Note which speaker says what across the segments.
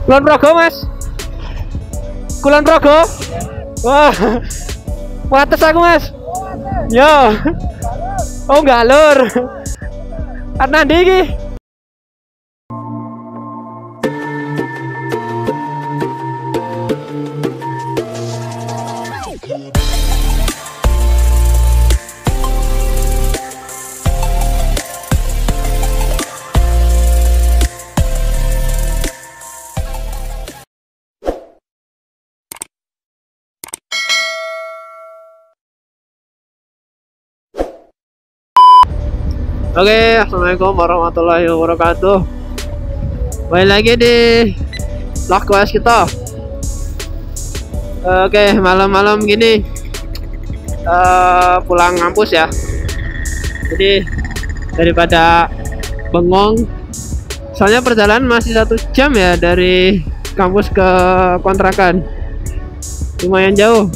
Speaker 1: Kulon Progo Mas. Kulon Progo. Wah. Wates aku Mas. Yo. Oh enggak lur. Karena iki. Oke, assalamualaikum warahmatullahi wabarakatuh. Balik lagi di vlog KWS kita. Oke, malam-malam gini pulang kampus ya. Jadi daripada bengong, soalnya perjalanan masih 1 jam ya dari kampus ke kontrakan. Lumayan jauh.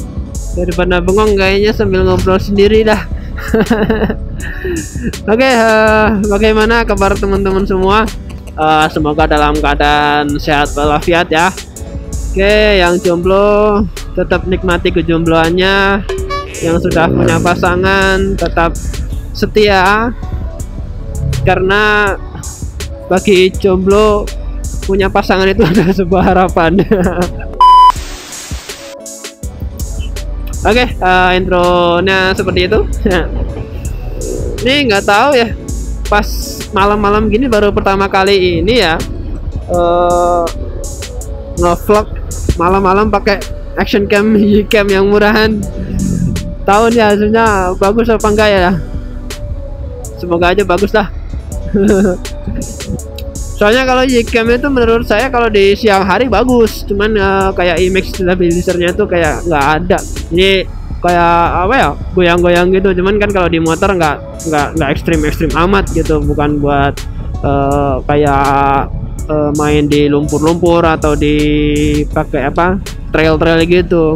Speaker 1: Daripada bengong kayaknya sambil ngobrol sendiri dah. Oke, bagaimana kabar teman-teman semua? Semoga dalam keadaan sehat walafiat ya. Oke, yang jomblo tetap nikmati kejombloannya. Yang sudah punya pasangan tetap setia, karena bagi jomblo punya pasangan itu adalah sebuah harapan. Oke, intronya seperti itu. Ini nggak tahu ya, pas malam-malam gini baru pertama kali ini ya ngevlog malam-malam pakai action cam, cam yang murahan. Tahu nih hasilnya bagus apa enggak ya? Semoga aja bagus lah. Soalnya kalau Ycam itu menurut saya kalau di siang hari bagus, cuman kayak image stabilizer-nya tuh kayak nggak ada. Ini kayak apa ya, goyang-goyang gitu. Cuman kan kalau di motor nggak ekstrim amat gitu, bukan buat kayak main di lumpur-lumpur atau dipakai apa trail-trail gitu.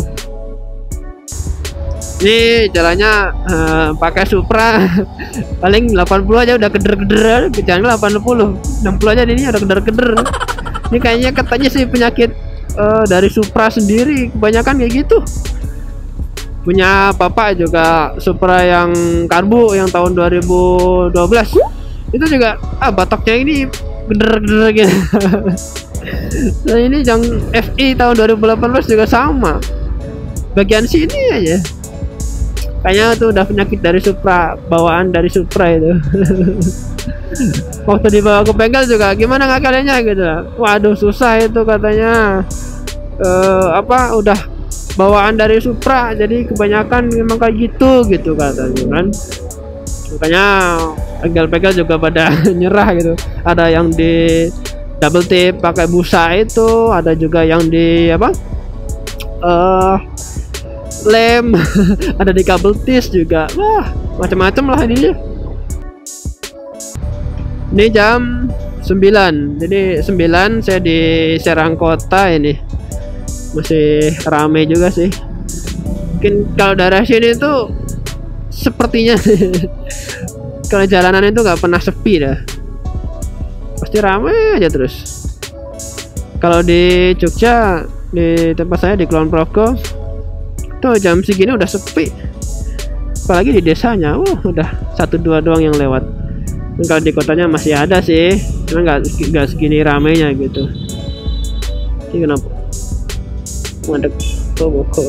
Speaker 1: Ini jalannya pakai Supra. Paling 80 aja udah keder-keder, jangan 80, 60 aja ini udah keder-keder. Ini kayaknya katanya sih penyakit dari Supra sendiri, kebanyakan kayak gitu. Punya bapak juga Supra yang karbu yang tahun 2012. Itu juga batoknya ini geder-geder gitu. Nah, ini yang FI tahun 2018 juga sama. Bagian sini aja. Kayaknya tuh udah penyakit dari Supra, bawaan dari Supra itu. Waktu dibawa ke bengkel juga gimana ngakalinnya gitu. Waduh susah itu katanya. Udah bawaan dari Supra, jadi kebanyakan memang kayak gitu katanya kan. Makanya bengkel-bengkel juga pada nyerah gitu. Ada yang di double tip pakai busa itu, ada juga yang di lem, ada di kabel tis juga. Wah, macam-macam lah ini. Ini jam 9. Jadi 9 saya di Serang Kota ini. Masih rame juga sih. Mungkin kalau daerah sini tuh sepertinya kalau jalanan itu nggak pernah sepi dah. Pasti rame aja terus. Kalau di Jogja, di tempat saya di Kulon Progo, tuh jam segini udah sepi, apalagi di desanya. Udah 1-2 doang yang lewat. Dan kalau di kotanya masih ada sih, cuma nggak segini ramenya gitu. Ini kenapa ngadek buku.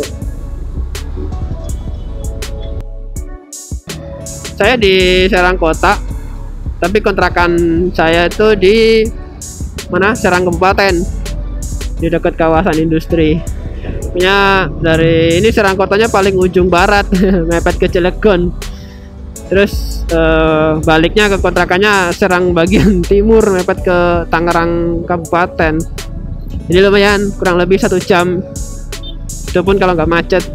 Speaker 1: Saya di Serang Kota, tapi kontrakan saya itu di mana, Serang Kabupaten, di dekat kawasan industri. Punya dari ini Serang Kotanya paling ujung barat, mepet ke Cilegon. Terus baliknya ke kontrakannya Serang bagian timur, mepet ke Tangerang Kabupaten. Jadi lumayan, kurang lebih 1 jam. Itu pun kalau nggak macet.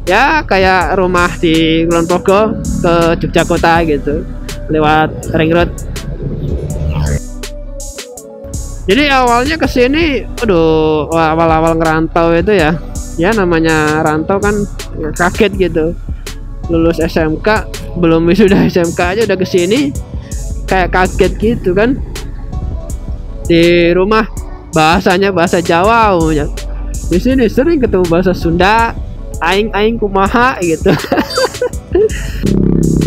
Speaker 1: Ya kayak rumah di Kulon Progo ke Jogja Kota gitu, lewat ring road. Jadi awalnya kesini, awal-awal ngerantau itu ya namanya rantau kan kaget gitu. Lulus SMK, belum wisuda SMK aja udah kesini, kayak kaget gitu kan. Di rumah bahasanya bahasa Jawa umumnya. Di sini sering ketemu bahasa Sunda, aing kumaha gitu.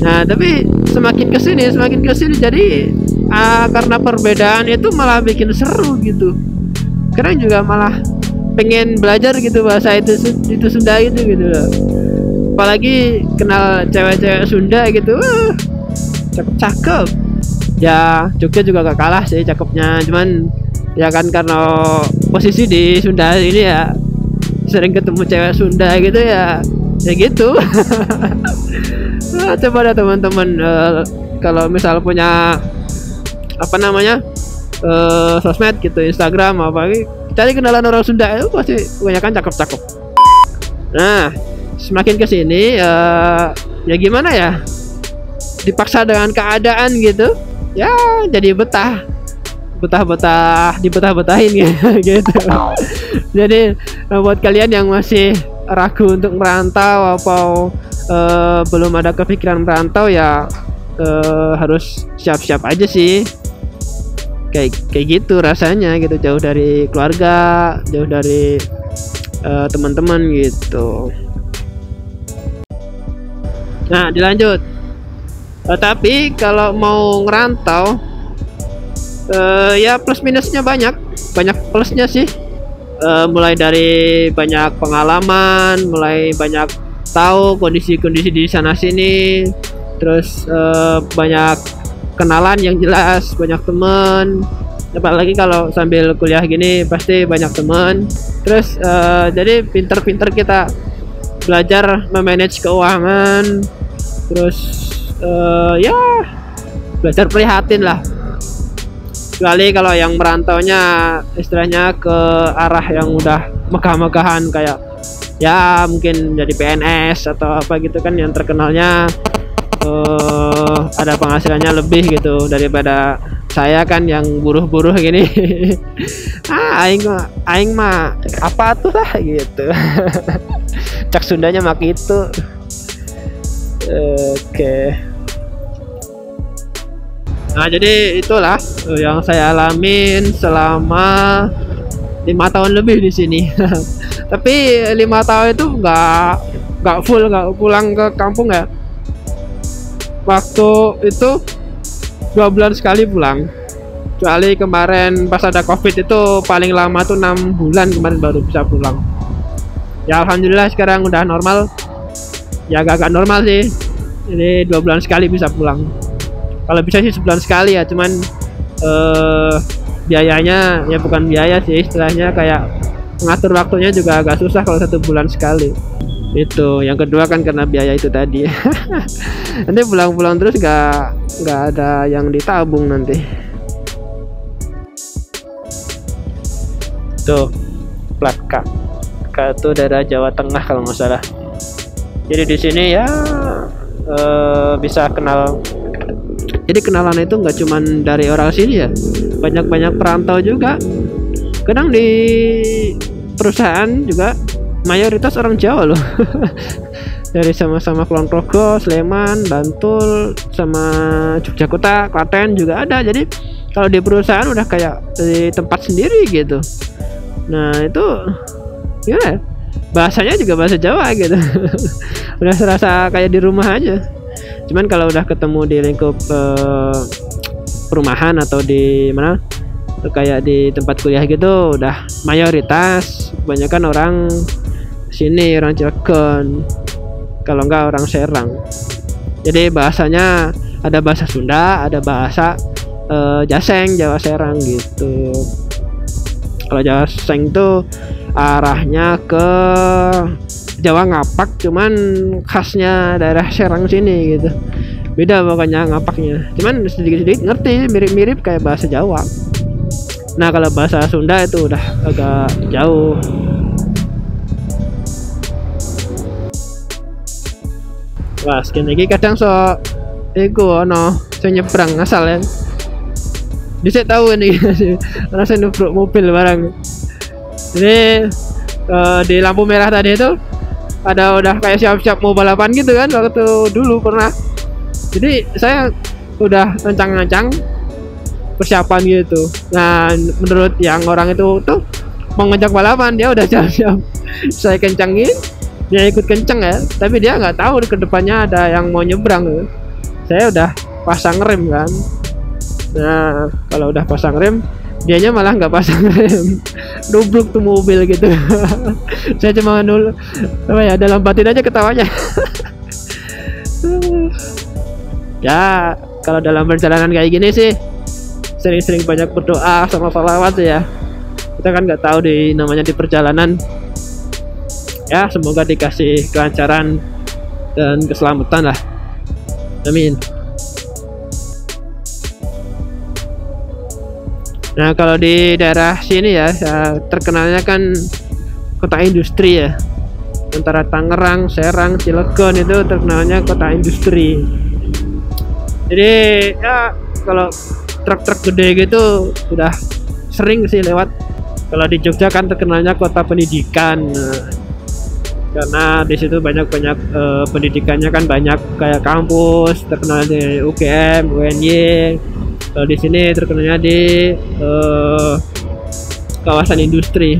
Speaker 1: Nah, tapi semakin kesini jadi karena perbedaan itu malah bikin seru gitu. Kadang juga malah pengen belajar gitu bahasa itu Sunda gitu loh. Apalagi kenal cewek-cewek Sunda gitu, cakep-cakep. Ya Jogja juga gak kalah sih cakepnya, cuman ya kan karena posisi di Sunda ini ya sering ketemu cewek Sunda gitu ya gitu. Nah, coba deh teman-teman, kalau misal punya apa namanya sosmed gitu, Instagram apa, cari kenalan orang Sunda itu pasti kebanyakan cakep-cakep. Nah, semakin kesini ya gimana ya, dipaksa dengan keadaan gitu ya, jadi dibetah-betahin gitu. Jadi buat kalian yang masih ragu untuk merantau atau belum ada kepikiran merantau ya, harus siap-siap aja sih. Kayak gitu rasanya gitu, jauh dari keluarga, jauh dari teman-teman gitu. Nah, dilanjut. Tapi kalau mau ngerantau ya plus minusnya banyak plusnya sih. Mulai dari banyak pengalaman, mulai banyak tahu kondisi-kondisi di sana sini, terus banyak kenalan yang jelas, banyak temen. Apalagi kalau sambil kuliah gini pasti banyak temen. Terus jadi pinter-pinter kita belajar memanage keuangan. Terus ya belajar prihatin lah. Kecuali kalau yang merantaunya istilahnya ke arah yang udah megah-megahan, kayak ya mungkin jadi PNS atau apa gitu kan, yang terkenalnya ada penghasilannya lebih gitu daripada saya kan yang buruh-buruh gini. Aing mah apa tuh lah gitu. Cak Sundanya mak itu. Oke. Nah, jadi itulah yang saya alamin selama 5 tahun lebih di sini. Tapi 5 tahun itu nggak full, nggak pulang ke kampung ya. Waktu itu 2 bulan sekali pulang. Kecuali kemarin pas ada COVID itu paling lama tuh 6 bulan kemarin baru bisa pulang. Ya alhamdulillah sekarang udah normal. Ya agak normal sih. Ini 2 bulan sekali bisa pulang. Kalau bisa sih sebulan sekali ya, cuman biayanya ya bukan biaya sih, istilahnya kayak mengatur waktunya juga agak susah kalau 1 bulan sekali. Itu yang kedua kan karena biaya itu tadi. Nanti pulang-pulang terus nggak ada yang ditabung nanti. Tuh plat K itu daerah Jawa Tengah kalau nggak salah. Jadi di sini ya bisa kenal. Jadi kenalan itu nggak cuman dari orang sini ya, banyak perantau juga. Kadang di perusahaan juga mayoritas orang Jawa loh. Dari sama-sama Kulon Progo, Sleman, Bantul, sama Yogyakarta, Klaten juga ada. Jadi kalau di perusahaan udah kayak di tempat sendiri gitu. Nah itu gimana? Bahasanya juga bahasa Jawa gitu. Udah serasa kayak di rumah aja. Cuman kalau udah ketemu di lingkup perumahan atau di mana kayak di tempat kuliah gitu, udah mayoritas kebanyakan orang sini, orang Cilegon, kalau enggak orang Serang. Jadi bahasanya ada bahasa Sunda, ada bahasa Jaseng, Jawa Serang gitu. Kalau Jaseng tuh arahnya ke Jawa Ngapak, cuman khasnya daerah Serang sini gitu. Beda pokoknya ngapaknya. Cuman sedikit-sedikit ngerti, mirip-mirip kayak bahasa Jawa. Nah, kalau bahasa Sunda itu udah agak jauh. Wah, sekian lagi kadang ego nyebrang asal ya. Bisa tahu ini rasa nubruk mobil barang. Ini di lampu merah tadi itu ada udah kayak siap-siap mau balapan gitu kan, waktu dulu pernah. Jadi saya udah kencang-kencang persiapan gitu. Nah, menurut yang orang itu tuh mau ngajak balapan, dia udah siap-siap saya kencangin, dia ikut kenceng ya, tapi dia nggak tahu ke depannya ada yang mau nyebrang. Saya udah pasang rem kan. Nah, kalau udah pasang rem, dianya malah nggak pasang rem, nubruk tuh mobil gitu. Saya cuma dulu apa ya, dalam batin aja ketawanya. Ya, kalau dalam perjalanan kayak gini sih sering-sering banyak berdoa sama sholawat ya. Kita kan nggak tahu namanya di perjalanan. Ya, semoga dikasih kelancaran dan keselamatan lah. Amin. Nah, kalau di daerah sini ya, terkenalnya kan kota industri ya. Antara Tangerang, Serang, Cilegon itu terkenalnya kota industri. Jadi ya kalau truk-truk gede gitu udah sering sih lewat. Kalau di Jogja kan terkenalnya kota pendidikan. Nah, karena di situ banyak pendidikannya kan banyak, kayak kampus terkenal di UGM, UNY. Kalau di sini terkenalnya di kawasan industri.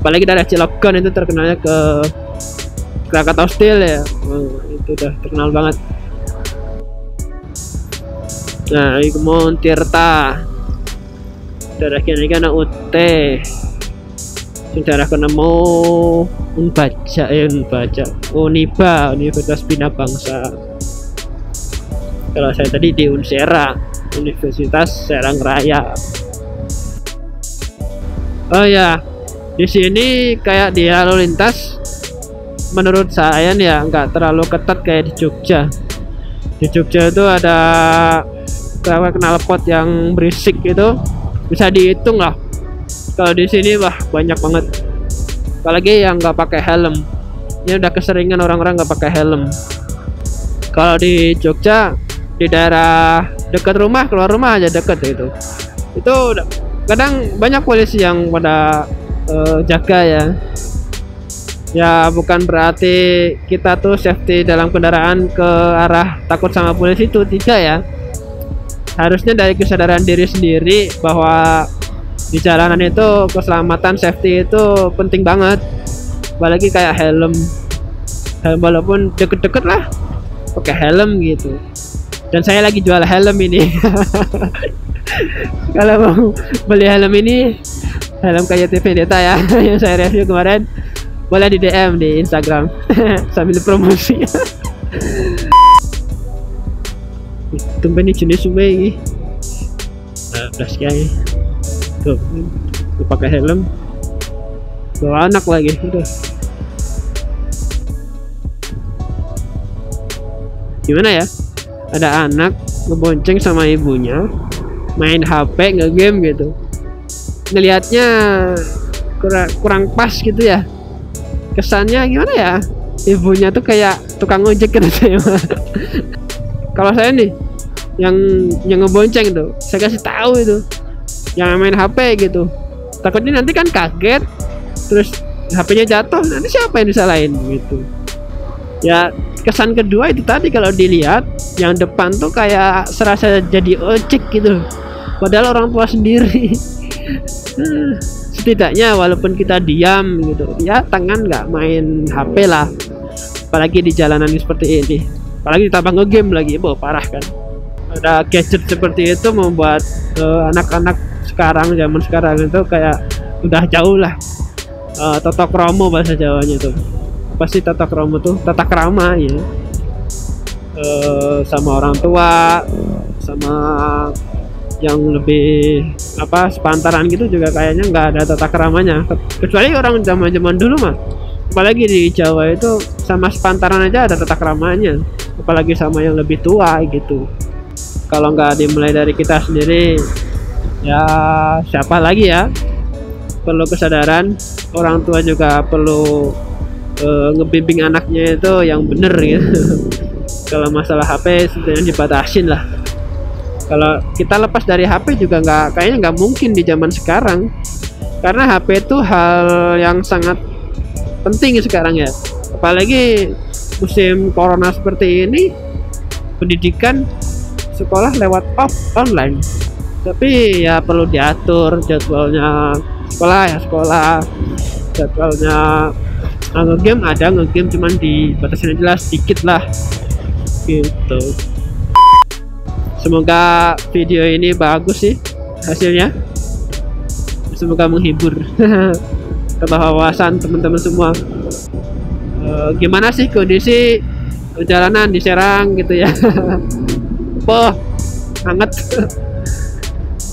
Speaker 1: Apalagi daerah Cilegon itu terkenalnya ke Krakatau Steel ya. Itu udah terkenal banget. Nah, Ikmon Tirta daerah kini kan UT sejarah kenemu Uniba, Universitas Bina Bangsa. Kalau saya tadi di Unsera, Universitas Serang Raya. Oh ya, di sini kayak di lalu lintas menurut saya nih ya nggak terlalu ketat kayak di Jogja. Di Jogja itu ada knalpot yang berisik itu bisa dihitung lah. Kalau di sini wah banyak banget. Apalagi yang nggak pakai helm. Ini udah keseringan orang-orang nggak pakai helm. Kalau di Jogja di daerah dekat rumah, keluar rumah aja deket gitu. Itu kadang banyak polisi yang pada jaga ya. Ya bukan berarti kita tuh safety dalam kendaraan ke arah takut sama polisi, itu tidak ya. Harusnya dari kesadaran diri sendiri bahwa di jalanan itu keselamatan safety itu penting banget, apalagi kayak helm walaupun deket-deket lah pakai helm gitu. Dan saya lagi jual helm ini. Kalau mau beli helm ini, helm kayak TV Data ya, yang saya review kemarin, boleh di DM di Instagram sambil promosi. Tumben ini jenis suwe ini. Udah sekali. Tuh, pakai helm. Bawa anak lagi. Udah. Gimana ya? Ada anak ngebonceng sama ibunya, main HP, nge-game gitu. Ngelihatnya kurang pas gitu ya. Kesannya gimana ya? Ibunya tuh kayak tukang ojek gitu saya. Kalau saya nih yang ngebonceng tuh, saya kasih tahu itu yang main HP gitu. Takutnya nanti kan kaget, terus HP-nya jatuh, nanti siapa yang disalahin gitu. Ya kesan kedua itu tadi, kalau dilihat yang depan tuh kayak serasa jadi ojek gitu, padahal orang tua sendiri. Setidaknya walaupun kita diam gitu ya, tangan nggak main HP lah, apalagi di jalanan seperti ini, apalagi ditambah nge-game lagi, parah kan. Ada gadget seperti itu membuat anak-anak sekarang, zaman sekarang itu kayak udah jauh lah tata krama bahasa Jawanya tuh. Pasti tata krama tuh tata krama ya, sama orang tua, sama yang lebih sepantaran gitu juga kayaknya nggak ada tata keramanya, kecuali orang zaman dulu mah. Apalagi di Jawa itu sama sepantaran aja ada tata keramanya, apalagi sama yang lebih tua gitu. Kalau nggak dimulai dari kita sendiri, ya siapa lagi ya? Perlu kesadaran, orang tua juga perlu ngebimbing anaknya itu yang bener gitu. Kalau masalah HP sebenarnya dibatasin lah. Kalau kita lepas dari HP juga kayaknya nggak mungkin di zaman sekarang, karena HP itu hal yang sangat penting sekarang ya. Apalagi musim corona seperti ini, pendidikan sekolah lewat online, tapi ya perlu diatur jadwalnya. Sekolah ya sekolah, jadwalnya ngegame ada ngegame, cuman dibatasin jelas dikit lah gitu. Semoga video ini bagus sih hasilnya, semoga menghibur tambah wawasan teman-teman semua. Gimana sih kondisi jalanan di Serang gitu ya? Poh, hangat.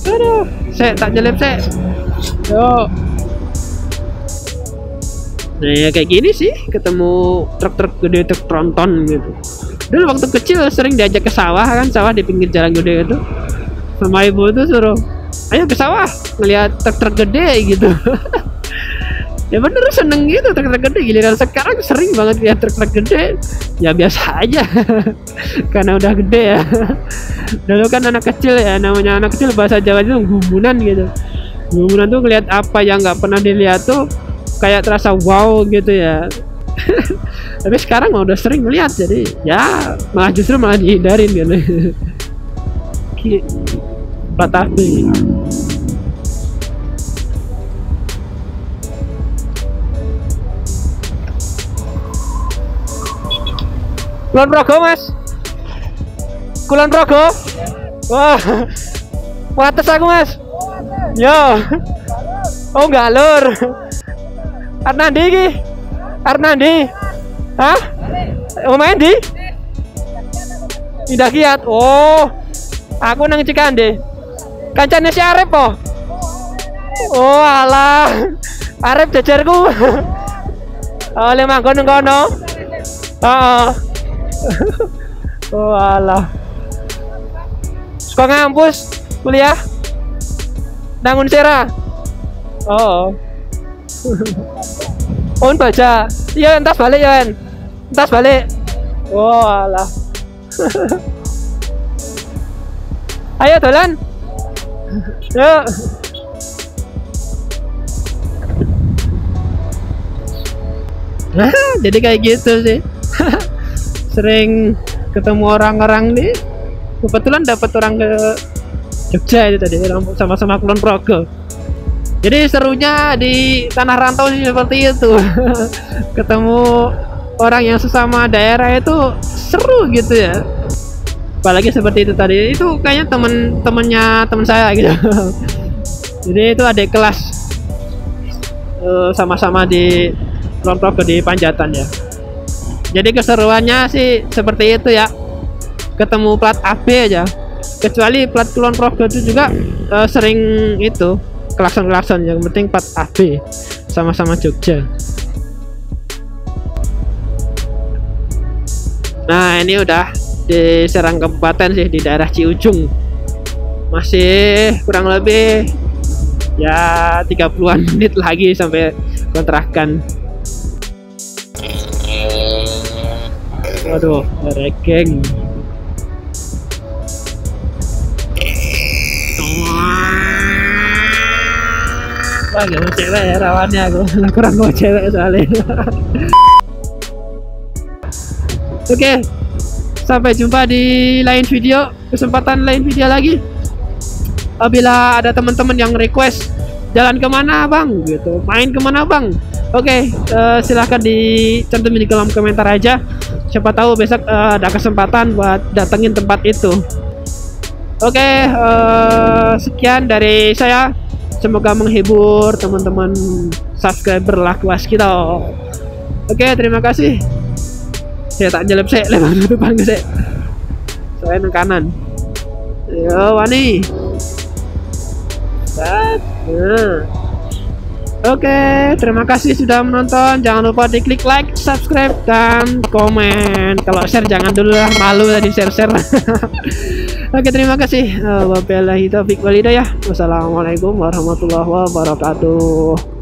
Speaker 1: Aduh, saya tak nyelip saya. Yo. Nah ya kayak gini sih, ketemu truk-truk gede, truk tronton gitu. Dulu waktu kecil sering diajak ke sawah kan, sawah di pinggir jalan gede itu, sama ibu tuh suruh, ayo ke sawah ngeliat truk-truk gede gitu. Ya bener seneng gitu truk-truk gede. Giliran sekarang sering banget lihat truk-truk gede, ya biasa aja. Karena udah gede ya. Dulu kan anak kecil ya, namanya anak kecil bahasa Jawa itu gumunan gitu. Gumunan tuh ngeliat apa yang nggak pernah dilihat tuh kayak terasa wow gitu ya. Tapi sekarang udah sering melihat, jadi ya malah justru malah dihindarin gitu. Batapi. Kulon Progo mas, Kulon Progo. Wah, wates aku mas. Yo, oh galur. Arnandi ki, Arnandi. Hah? Oh main di? Indah Kiat. Oh, aku nang Cikande. Kancane si Arep po. Oh alah, Arep jajarku. Oleh manggon kono. Oh. Oh alah. Sekolah ngampus kuliah Nangun Sera. Oh. On baca. Iya entas balik ya. Entas balik. Oh alah. Ayo dolan. Yuk. Nah, jadi kayak gitu sih. Sering ketemu orang-orang nih. Kebetulan dapat orang ke Jogja itu tadi, sama-sama Kulon Progo. Jadi serunya di tanah rantau sih seperti itu. Ketemu orang yang sesama daerah itu seru gitu ya. Apalagi seperti itu tadi, itu kayaknya temen-temennya teman saya gitu. Jadi itu adik kelas, sama-sama di Kulon Progo di Panjatan ya. Jadi keseruannya sih seperti itu ya. Ketemu plat AB aja. Kecuali plat Kulon Progo itu juga sering itu klakson-klakson, yang penting plat AB sama-sama Jogja. Nah ini udah di Serang Kabupaten sih, di daerah Ciujung. Masih kurang lebih ya 30-an menit lagi sampai kontrakan. Waduh, regeng. Wah, gak mau cewek ya rawannya aku. Kurang mau cewek soalnya. Oke, sampai jumpa di lain video, kesempatan lain video lagi. Apabila ada teman-teman yang request jalan kemana bang gitu, main kemana bang, oke, silahkan dicantumin di kolom komentar aja. Siapa tahu besok ada kesempatan buat datengin tempat itu. Oke, sekian dari saya. Semoga menghibur teman-teman subscriber lakuas kita. Oke, terima kasih. Saya tak jelep saya lewat depan ke saya. Saya nang kanan. Yo wani. Nah. Oke, terima kasih sudah menonton. Jangan lupa diklik like, subscribe, dan komen. Kalau share jangan dulu lah, malu tadi share-share. Oke, terima kasih. Wabillahi taufiq wal hidayah. Wassalamualaikum warahmatullahi wabarakatuh.